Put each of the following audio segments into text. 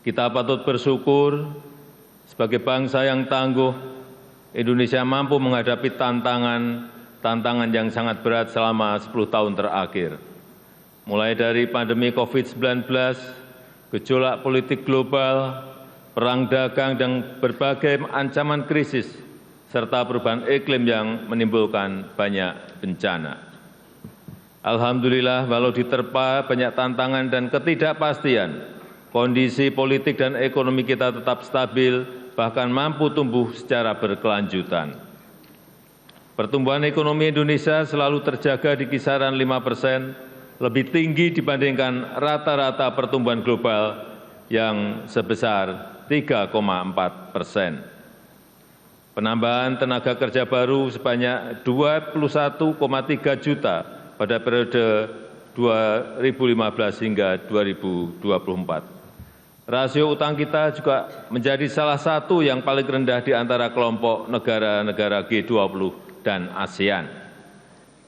Kita patut bersyukur sebagai bangsa yang tangguh, Indonesia mampu menghadapi tantangan yang sangat berat selama 10 tahun terakhir. Mulai dari pandemi COVID-19, gejolak politik global, perang dagang, dan berbagai ancaman krisis, serta perubahan iklim yang menimbulkan banyak bencana. Alhamdulillah, walau diterpa banyak tantangan dan ketidakpastian, kondisi politik dan ekonomi kita tetap stabil, bahkan mampu tumbuh secara berkelanjutan. Pertumbuhan ekonomi Indonesia selalu terjaga di kisaran 5%, lebih tinggi dibandingkan rata-rata pertumbuhan global yang sebesar 3,4%. Penambahan tenaga kerja baru sebanyak 21,3 juta pada periode 2015 hingga 2024. Rasio utang kita juga menjadi salah satu yang paling rendah di antara kelompok negara-negara G20 dan ASEAN.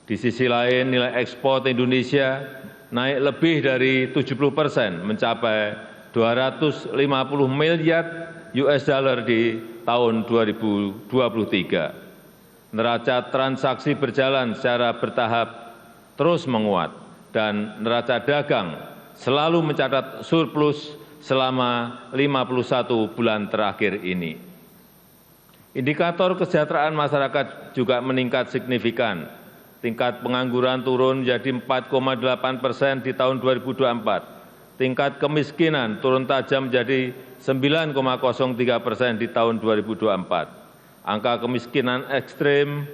Di sisi lain, nilai ekspor Indonesia naik lebih dari 70%, mencapai 250 miliar US dollar di tahun 2023. Neraca transaksi berjalan secara bertahap terus menguat, dan neraca dagang selalu mencatat surplus selama 51 bulan terakhir ini. Indikator kesejahteraan masyarakat juga meningkat signifikan. Tingkat pengangguran turun menjadi 4,8% di tahun 2024. Tingkat kemiskinan turun tajam menjadi 9,03% di tahun 2024. Angka kemiskinan ekstrim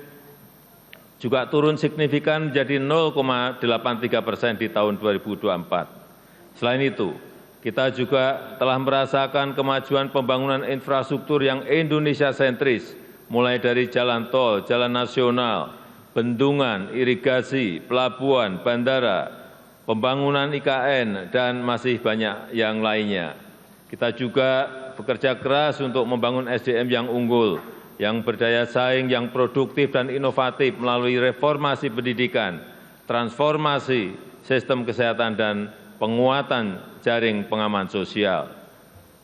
juga turun signifikan menjadi 0,83% di tahun 2024. Selain itu, kita juga telah merasakan kemajuan pembangunan infrastruktur yang Indonesia sentris, mulai dari jalan tol, jalan nasional, bendungan, irigasi, pelabuhan, bandara, pembangunan IKN, dan masih banyak yang lainnya. Kita juga bekerja keras untuk membangun SDM yang unggul, yang berdaya saing, yang produktif dan inovatif melalui reformasi pendidikan, transformasi sistem kesehatan, dan penguatan jaring pengaman sosial.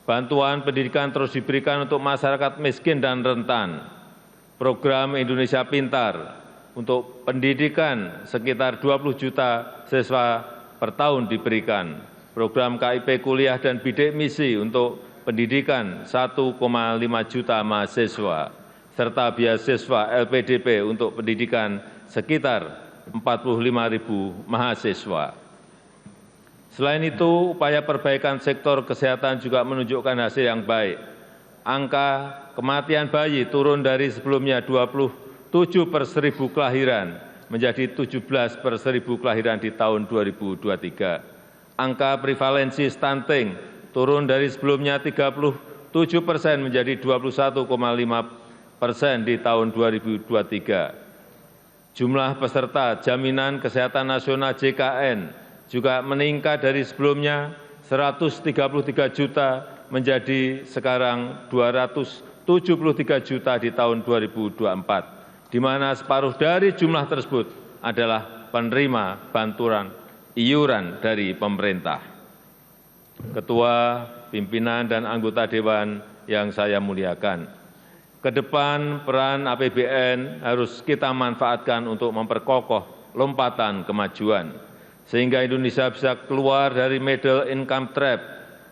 Bantuan pendidikan terus diberikan untuk masyarakat miskin dan rentan. Program Indonesia Pintar untuk pendidikan sekitar 20 juta siswa per tahun diberikan. Program KIP kuliah dan bidik misi untuk pendidikan 1,5 juta mahasiswa, serta beasiswa LPDP untuk pendidikan sekitar 45.000 mahasiswa. Selain itu, upaya perbaikan sektor kesehatan juga menunjukkan hasil yang baik. Angka kematian bayi turun dari sebelumnya 27 per 1.000 kelahiran menjadi 17 per 1.000 kelahiran di tahun 2023. Angka prevalensi stunting turun dari sebelumnya 37% menjadi 21,5% di tahun 2023. Jumlah peserta Jaminan Kesehatan Nasional JKN juga meningkat dari sebelumnya 133 juta menjadi sekarang 273 juta di tahun 2024, di mana separuh dari jumlah tersebut adalah penerima bantuan iuran dari pemerintah. Ketua, pimpinan, dan anggota Dewan yang saya muliakan, ke depan peran APBN harus kita manfaatkan untuk memperkokoh lompatan kemajuan, sehingga Indonesia bisa keluar dari middle income trap,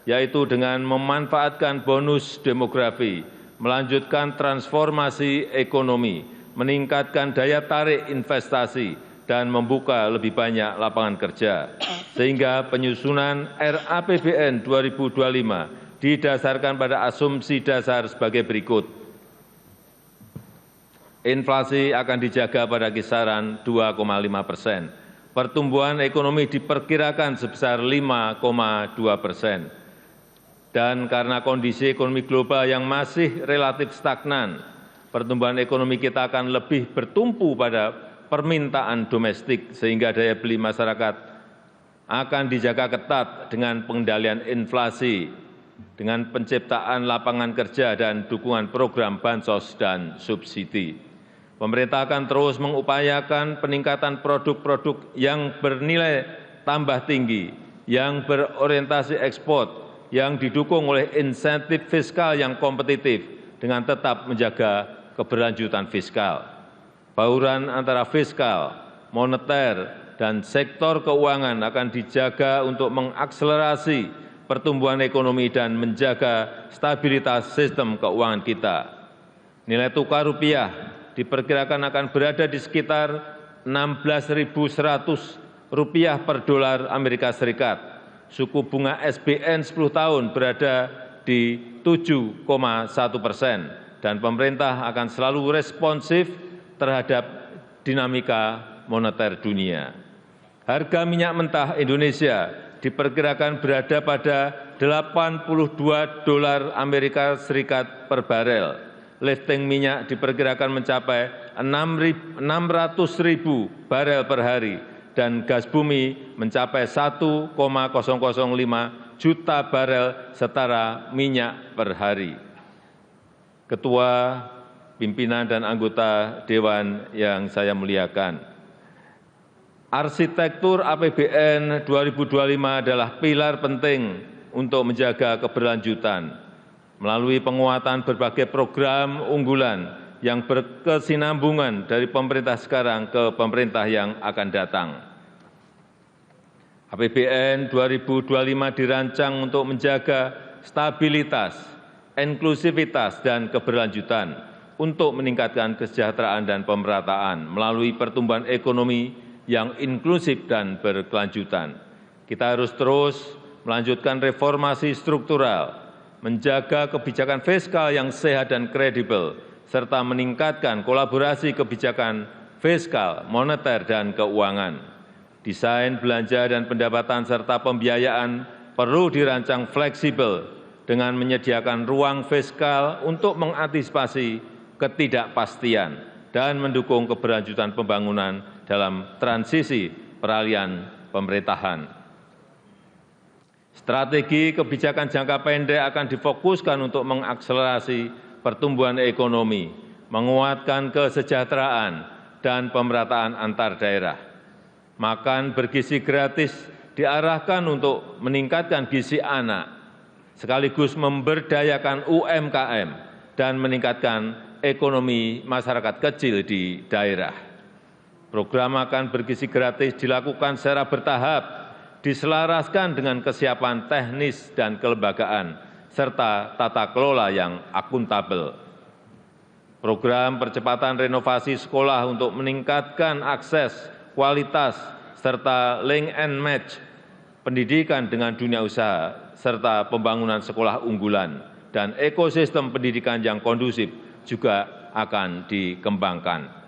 yaitu dengan memanfaatkan bonus demografi, melanjutkan transformasi ekonomi, meningkatkan daya tarik investasi, dan membuka lebih banyak lapangan kerja, sehingga penyusunan RAPBN 2025 didasarkan pada asumsi dasar sebagai berikut. Inflasi akan dijaga pada kisaran 2,5%. Pertumbuhan ekonomi diperkirakan sebesar 5,2%. Dan karena kondisi ekonomi global yang masih relatif stagnan, pertumbuhan ekonomi kita akan lebih bertumpu pada permintaan domestik, sehingga daya beli masyarakat akan dijaga ketat dengan pengendalian inflasi, dengan penciptaan lapangan kerja dan dukungan program bansos dan subsidi. Pemerintah akan terus mengupayakan peningkatan produk-produk yang bernilai tambah tinggi, yang berorientasi ekspor, yang didukung oleh insentif fiskal yang kompetitif dengan tetap menjaga keberlanjutan fiskal. Bauran antara fiskal, moneter, dan sektor keuangan akan dijaga untuk mengakselerasi pertumbuhan ekonomi dan menjaga stabilitas sistem keuangan kita. Nilai tukar rupiah diperkirakan akan berada di sekitar 16.100 rupiah per dolar Amerika Serikat. Suku bunga SBN 10 tahun berada di 7,1% dan pemerintah akan selalu responsif terhadap dinamika moneter dunia. Harga minyak mentah Indonesia diperkirakan berada pada 82 dolar Amerika Serikat per barel. Lifting minyak diperkirakan mencapai 600.000 barel per hari dan gas bumi mencapai 1,005 juta barel setara minyak per hari. Ketua, pimpinan, dan anggota Dewan yang saya muliakan, arsitektur APBN 2025 adalah pilar penting untuk menjaga keberlanjutan melalui penguatan berbagai program unggulan yang berkesinambungan dari pemerintah sekarang ke pemerintah yang akan datang. APBN 2025 dirancang untuk menjaga stabilitas, inklusivitas, dan keberlanjutan untuk meningkatkan kesejahteraan dan pemerataan melalui pertumbuhan ekonomi yang inklusif dan berkelanjutan. Kita harus terus melanjutkan reformasi struktural, menjaga kebijakan fiskal yang sehat dan kredibel, serta meningkatkan kolaborasi kebijakan fiskal, moneter, dan keuangan. Desain belanja dan pendapatan serta pembiayaan perlu dirancang fleksibel dengan menyediakan ruang fiskal untuk mengantisipasi ketidakpastian dan mendukung keberlanjutan pembangunan dalam transisi peralihan pemerintahan. Strategi kebijakan jangka pendek akan difokuskan untuk mengakselerasi pertumbuhan ekonomi, menguatkan kesejahteraan, dan pemerataan antar daerah. Makan bergizi gratis diarahkan untuk meningkatkan gizi anak, sekaligus memberdayakan UMKM dan meningkatkan ekonomi masyarakat kecil di daerah. Program makan bergizi gratis dilakukan secara bertahap, diselaraskan dengan kesiapan teknis dan kelembagaan, serta tata kelola yang akuntabel. Program percepatan renovasi sekolah untuk meningkatkan akses, kualitas, serta link and match pendidikan dengan dunia usaha, serta pembangunan sekolah unggulan dan ekosistem pendidikan yang kondusif juga akan dikembangkan.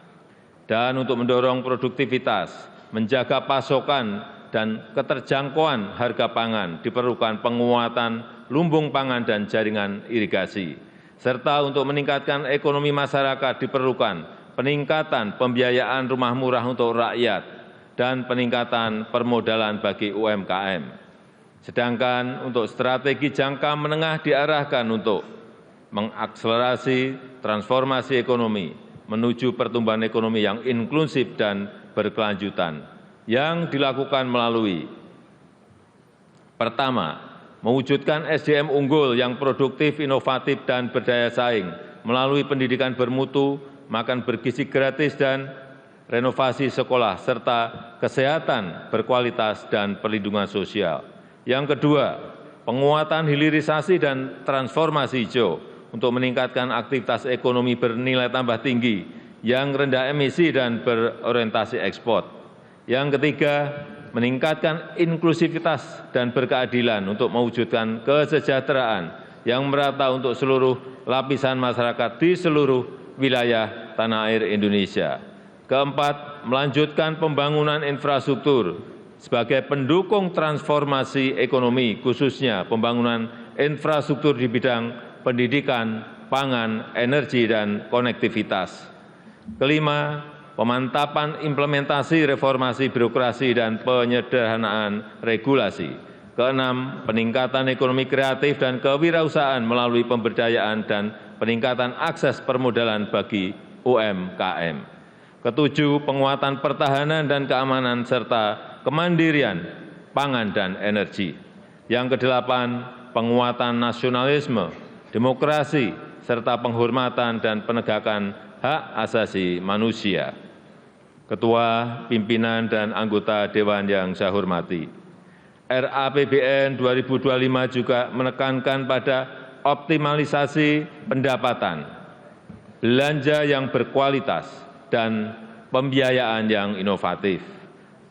Dan untuk mendorong produktivitas, menjaga pasokan dan keterjangkauan harga pangan, diperlukan penguatan lumbung pangan dan jaringan irigasi. Serta untuk meningkatkan ekonomi masyarakat diperlukan peningkatan pembiayaan rumah murah untuk rakyat dan peningkatan permodalan bagi UMKM. Sedangkan untuk strategi jangka menengah diarahkan untuk mengakselerasi transformasi ekonomi menuju pertumbuhan ekonomi yang inklusif dan berkelanjutan yang dilakukan melalui pertama, mewujudkan SDM unggul yang produktif, inovatif, dan berdaya saing melalui pendidikan bermutu, makan bergizi gratis, dan renovasi sekolah, serta kesehatan berkualitas dan perlindungan sosial. Yang kedua, penguatan hilirisasi dan transformasi hijau untuk meningkatkan aktivitas ekonomi bernilai tambah tinggi yang rendah emisi dan berorientasi ekspor. Yang ketiga, meningkatkan inklusivitas dan berkeadilan untuk mewujudkan kesejahteraan yang merata untuk seluruh lapisan masyarakat di seluruh wilayah tanah air Indonesia. Keempat, melanjutkan pembangunan infrastruktur sebagai pendukung transformasi ekonomi, khususnya pembangunan infrastruktur di bidang pendidikan, pangan, energi, dan konektivitas. Kelima, pemantapan implementasi reformasi birokrasi dan penyederhanaan regulasi. Keenam, peningkatan ekonomi kreatif dan kewirausahaan melalui pemberdayaan dan peningkatan akses permodalan bagi UMKM. Ketujuh, penguatan pertahanan dan keamanan serta kemandirian pangan dan energi. Yang kedelapan, penguatan nasionalisme, demokrasi, serta penghormatan dan penegakan hak asasi manusia. Ketua, pimpinan, dan anggota Dewan yang saya hormati, RAPBN 2025 juga menekankan pada optimalisasi pendapatan, belanja yang berkualitas, dan pembiayaan yang inovatif.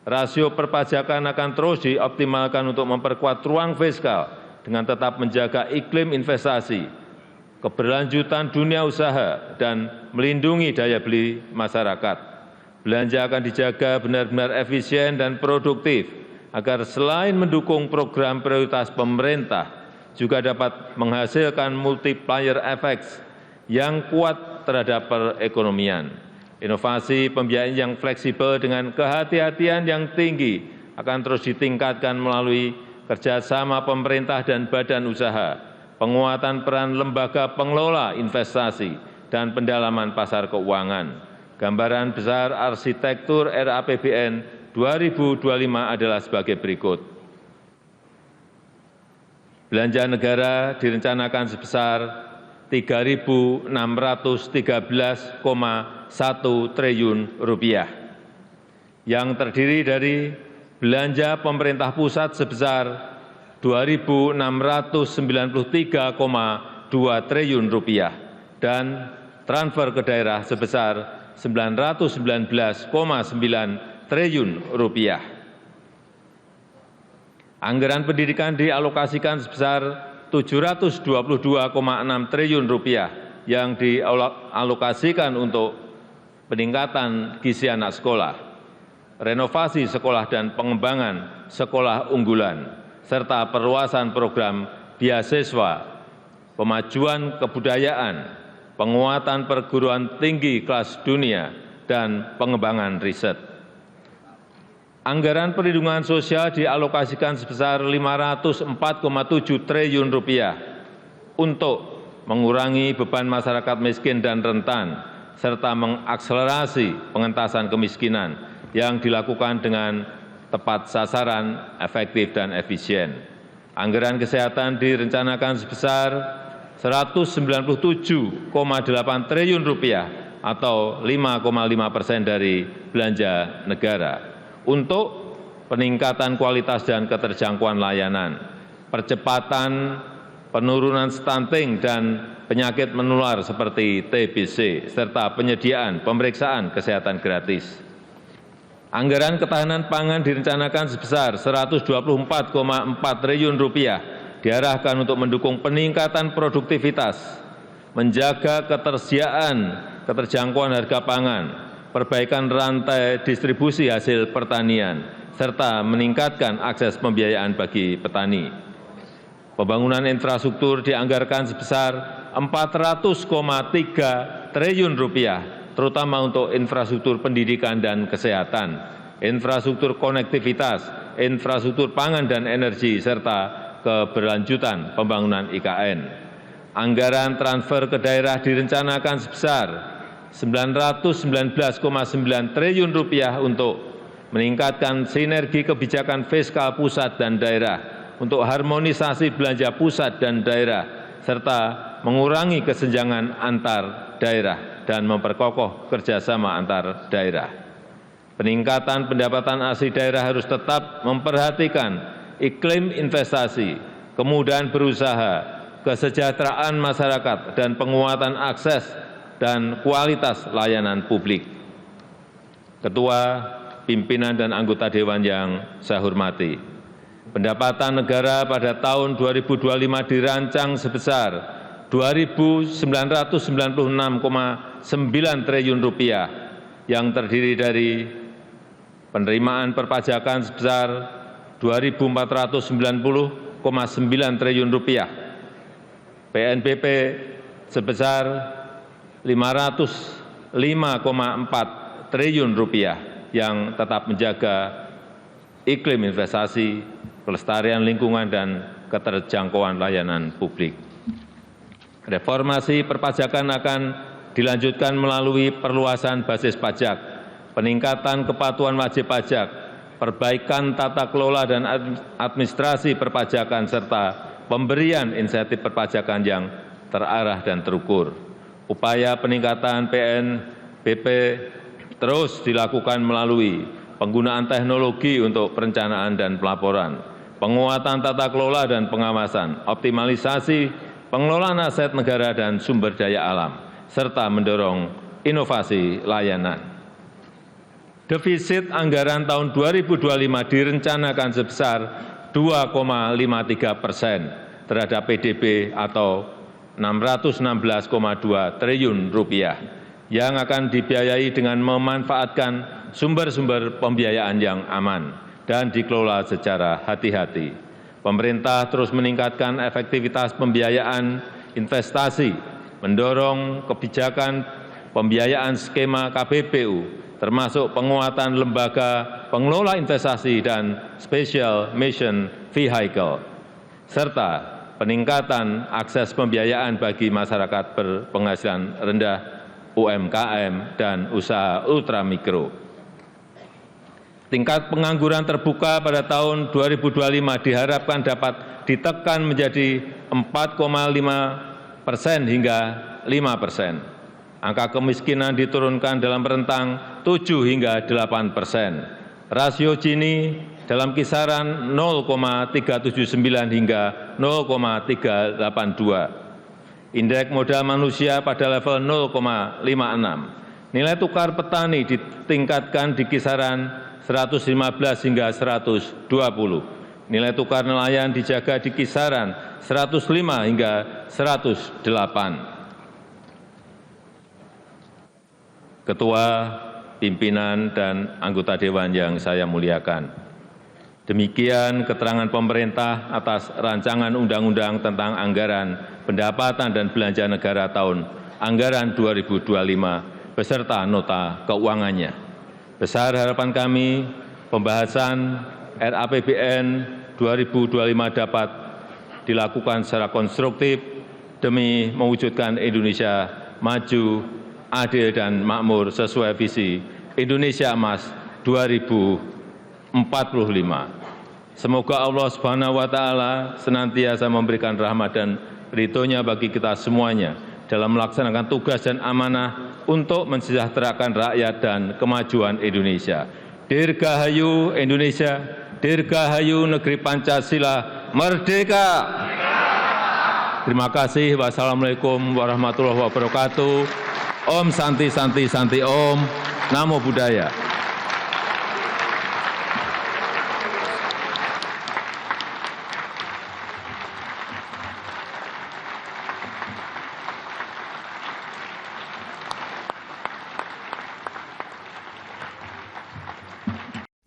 Rasio perpajakan akan terus dioptimalkan untuk memperkuat ruang fiskal dengan tetap menjaga iklim investasi, keberlanjutan dunia usaha, dan melindungi daya beli masyarakat. Belanja akan dijaga benar-benar efisien dan produktif agar selain mendukung program prioritas pemerintah, juga dapat menghasilkan multiplier effects yang kuat terhadap perekonomian. Inovasi pembiayaan yang fleksibel dengan kehati-hatian yang tinggi akan terus ditingkatkan melalui kerjasama pemerintah dan badan usaha, penguatan peran lembaga pengelola investasi, dan pendalaman pasar keuangan. Gambaran besar arsitektur RAPBN 2025 adalah sebagai berikut. Belanja negara direncanakan sebesar Rp3.613,1 triliun, yang terdiri dari belanja pemerintah pusat sebesar Rp2.693,2 triliun dan transfer ke daerah sebesar Rp919,9 triliun. Anggaran pendidikan dialokasikan sebesar Rp722,6 triliun yang dialokasikan untuk peningkatan gizi anak sekolah, renovasi sekolah dan pengembangan sekolah unggulan, serta perluasan program beasiswa, pemajuan kebudayaan, penguatan perguruan tinggi kelas dunia, dan pengembangan riset. Anggaran perlindungan sosial dialokasikan sebesar Rp504,7 triliun untuk mengurangi beban masyarakat miskin dan rentan, serta mengakselerasi pengentasan kemiskinan yang dilakukan dengan tepat sasaran, efektif, dan efisien. Anggaran kesehatan direncanakan sebesar Rp197,8 triliun atau 5,5% dari belanja negara untuk peningkatan kualitas dan keterjangkauan layanan, percepatan penurunan stunting dan penyakit menular seperti TBC, serta penyediaan pemeriksaan kesehatan gratis. Anggaran ketahanan pangan direncanakan sebesar Rp124,4 triliun diarahkan untuk mendukung peningkatan produktivitas, menjaga keterjangkauan harga pangan, perbaikan rantai distribusi hasil pertanian, serta meningkatkan akses pembiayaan bagi petani. Pembangunan infrastruktur dianggarkan sebesar Rp400,3 triliun, terutama untuk infrastruktur pendidikan dan kesehatan, infrastruktur konektivitas, infrastruktur pangan dan energi, serta keberlanjutan pembangunan IKN. Anggaran transfer ke daerah direncanakan sebesar Rp919,9 triliun untuk meningkatkan sinergi kebijakan fiskal pusat dan daerah, untuk harmonisasi belanja pusat dan daerah, serta mengurangi kesenjangan antar daerah dan memperkokoh kerjasama antar daerah. Peningkatan pendapatan asli daerah harus tetap memperhatikan iklim investasi, kemudahan berusaha, kesejahteraan masyarakat, dan penguatan akses dan kualitas layanan publik. Ketua, pimpinan, dan anggota Dewan yang saya hormati, pendapatan negara pada tahun 2025 dirancang sebesar Rp2.996,9 triliun yang terdiri dari penerimaan perpajakan sebesar Rp2.490,9 triliun, PNBP sebesar Rp505,4 triliun yang tetap menjaga iklim investasi, kelestarian lingkungan, dan keterjangkauan layanan publik. Reformasi perpajakan akan dilanjutkan melalui perluasan basis pajak, peningkatan kepatuhan wajib pajak, perbaikan tata kelola dan administrasi perpajakan, serta pemberian insentif perpajakan yang terarah dan terukur. Upaya peningkatan PNBP terus dilakukan melalui penggunaan teknologi untuk perencanaan dan pelaporan, penguatan tata kelola dan pengawasan, optimalisasi pengelolaan aset negara dan sumber daya alam, serta mendorong inovasi layanan. Defisit anggaran tahun 2025 direncanakan sebesar 2,53% terhadap PDB atau Rp616,2 triliun yang akan dibiayai dengan memanfaatkan sumber-sumber pembiayaan yang aman dan dikelola secara hati-hati. Pemerintah terus meningkatkan efektivitas pembiayaan investasi, mendorong kebijakan pembiayaan skema KPBU, termasuk penguatan lembaga pengelola investasi dan Special Mission Vehicle, serta peningkatan akses pembiayaan bagi masyarakat berpenghasilan rendah, UMKM, dan usaha ultramikro. Tingkat pengangguran terbuka pada tahun 2025 diharapkan dapat ditekan menjadi 4,5% hingga 5%. Angka kemiskinan diturunkan dalam rentang 7 hingga 8%. Rasio Gini dalam kisaran 0,379 hingga 0,382. Indeks modal manusia pada level 0,56. Nilai tukar petani ditingkatkan di kisaran 115 hingga 120. Nilai tukar nelayan dijaga di kisaran 105 hingga 108. Ketua, pimpinan, dan anggota Dewan yang saya muliakan. Demikian keterangan pemerintah atas rancangan undang-undang tentang anggaran pendapatan dan belanja negara tahun anggaran 2025 beserta nota keuangannya. Besar harapan kami pembahasan RAPBN 2025 dapat dilakukan secara konstruktif demi mewujudkan Indonesia maju, adil dan makmur sesuai visi Indonesia Emas 2045. Semoga Allah Subhanahu wa Ta'ala senantiasa memberikan rahmat dan ridho-Nya bagi kita semuanya dalam melaksanakan tugas dan amanah untuk mensejahterakan rakyat dan kemajuan Indonesia. Dirgahayu Indonesia, Dirgahayu Negeri Pancasila, Merdeka! Terima kasih. Wassalamualaikum warahmatullahi wabarakatuh. Om Santi Santi Santi Om, Namo Buddhaya.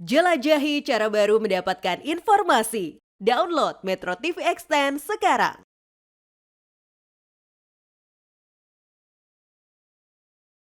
Jelajahi cara baru mendapatkan informasi. Download Metro TV Extend sekarang.